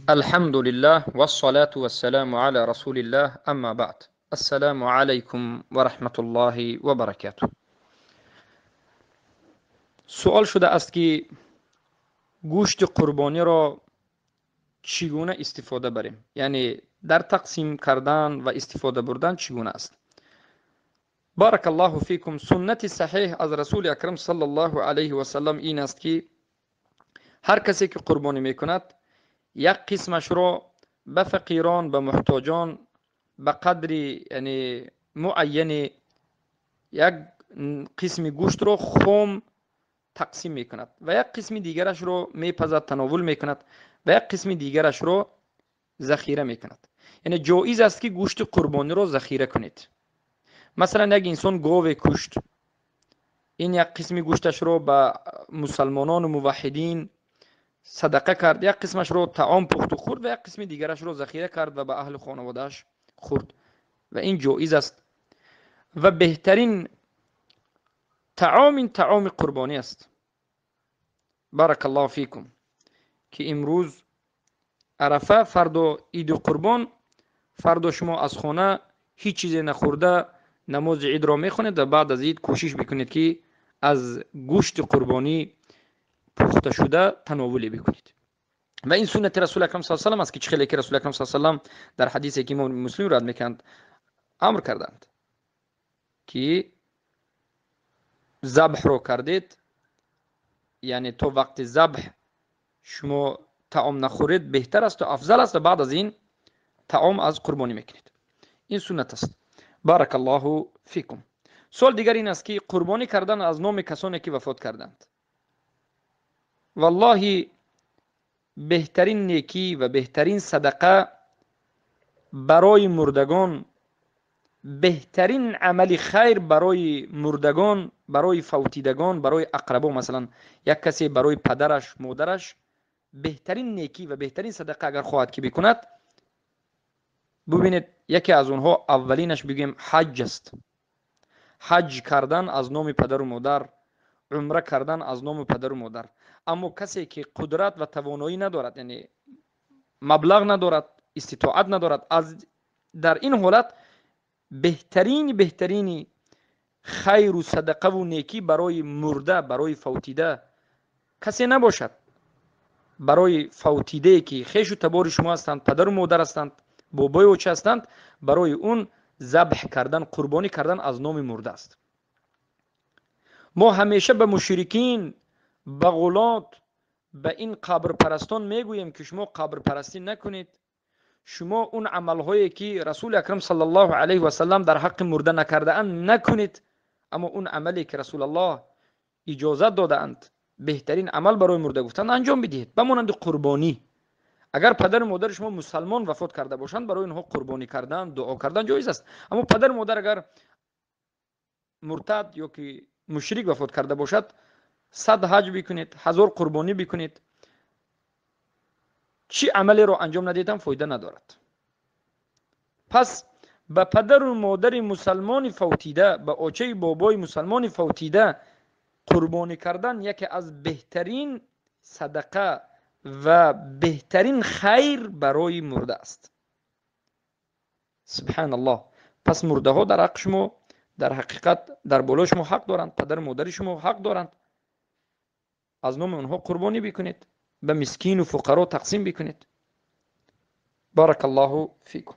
الحمد لله والصلاة والسلام على رسول الله اما بعد. السلام علیکم و رحمت الله و برکاته. سوال شده است که گوشت قربانی را چگونه استفاده بریم، یعنی در تقسیم کردن و استفاده بردن چگونه است؟ بارک الله فیکم. سنت صحیح از رسول اکرم صلی الله علیه و سلم این است که هر کسی که قربانی میکند یک قسمش را به فقیران، به محتاجان به قدری یعنی معین یک قسم گوشت رو خم تقسیم میکند و یک قسم دیگرش رو میپزد، تناول میکند و یک قسم دیگرش رو ذخیره میکند. یعنی جایز است که گوشت قربانی رو ذخیره کنید. مثلا یک انسان گاو کشت، این یک قسم گوشتش رو به مسلمانان و موحدین صدقه کرد، یک قسمش رو طعام پخت و خورد و یک قسم دیگرش رو ذخیره کرد و به اهل خانوادهش خورد و این جایز است و بهترین طعام این طعام قربانی است. بارک الله فیکم که امروز عرفه، فردا عید قربان، فردا شما از خانه هیچ چیزی نخورده نماز عید را میخونید و بعد از عید کوشش بکنید که از گوشت قربانی پخته شده تناولی بکنید و این سنت رسول اکرم صلی الله علیه و آله است که خیلی که رسول اکرم صلی الله علیه و آله در حدیثی که امام مسلم رد میکند امر کردند که ذبح رو کردید، یعنی تو وقت ذبح شما طعام نخورید بهتر است و افضل است و بعد از این طعام از قربانی میکنید. این سنت است. بارک الله فیکم. سوال دیگر این است که قربانی کردن از نام کسانی که وفات کردند. والله بهترین نیکی و بهترین صدقه برای مردگان، بهترین عمل خیر برای مردگان، برای فوتیدگان، برای اقربا، مثلا یک کسی برای پدرش، مادرش بهترین نیکی و بهترین صدقه اگر خواهد که بکند، ببینید یکی از اونها اولینش بگیم حج است. حج کردن از نام پدر و مادر، عمره کردن از نام پدر و مادر. اما کسی که قدرت و توانایی ندارد، یعنی مبلغ ندارد، استطاعت ندارد، در این حالت بهترین خیر و صدقه و نیکی برای مرده، برای فوتیده کسی نباشد. برای فوتیده که خیش و تبار شما هستند، پدر و مادر هستند، بابای و چه هستند، برای اون ذبح کردن، قربانی کردن از نام مرده است. ما همیشه به مشرکین، به غلات، به این قبر پرستان میگوییم که شما قبر پرستی نکنید، شما اون عملهایی که رسول اکرم صلی الله علیه و سلم در حق مرده نکرده اند نکنید، اما اون عملی که رسول الله اجازت داده اند بهترین عمل برای مرده گفتن انجام بدهید. بمانند قربانی، اگر پدر و مادر شما مسلمان وفات کرده باشند برای اینها قربانی کردن، دعا کردن جایز است. اما پدر و مادر اگر مرتد یا که مشرک وفات کرده باشد 100 حج بکنید، 1000 قربانی بکنید، چی عملی رو انجام ندیدن فایده ندارد. پس به پدر و مادر مسلمان فوتیده، به آچه بابای مسلمان فوتیده قربانی کردن یکی از بهترین صدقه و بهترین خیر برای مرده است. سبحان الله. پس مرده ها در حق شما، در حقیقت در بالای شما حق دارند، پدر و مادر شما حق دارند، از نام اونها قربانی بکنید، به مسکین و فقرا تقسیم بکنید. بارک الله فیکم.